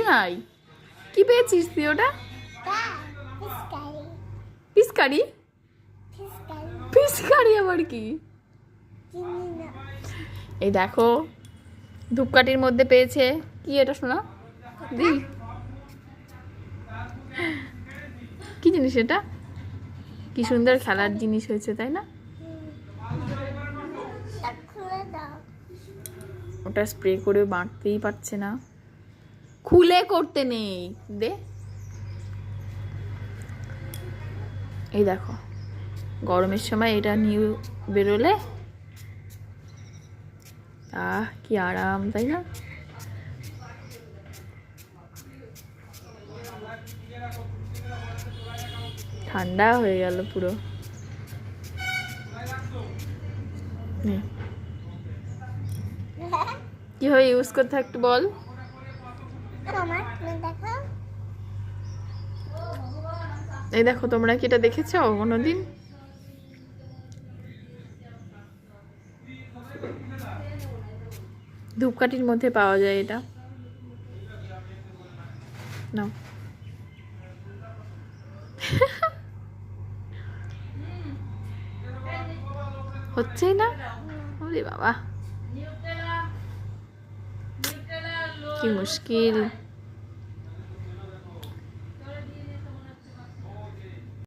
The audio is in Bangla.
নাই। কি পেয়েছিস তুই ওটা? পিচকারি। পিচকারি আবার কি? এই দেখো ধূপকাঠির মধ্যে পেয়েছে কি এটা শোনা দি কি জিনিস এটা? কি সুন্দর খেলার জিনিস হয়েছে তাই না? ওটা স্প্রে করে বাঁটতেই পারছে না, খুলে করতে নেই দে। এই দেখো গরমের সময় এটা নিয়ে বেরোলে কি আরাম তাই না? ঠান্ডা হয়ে গেল পুরো। কিভাবে ইউজ করতে একটু বল। এই দেখো তোমরা কি এটা দেখেছো কোনোদিন? ধূপকাঠির মধ্যে পাওয়া যায় এটা। না হচ্ছেই না। ওরে বাবা কি মুশকিল।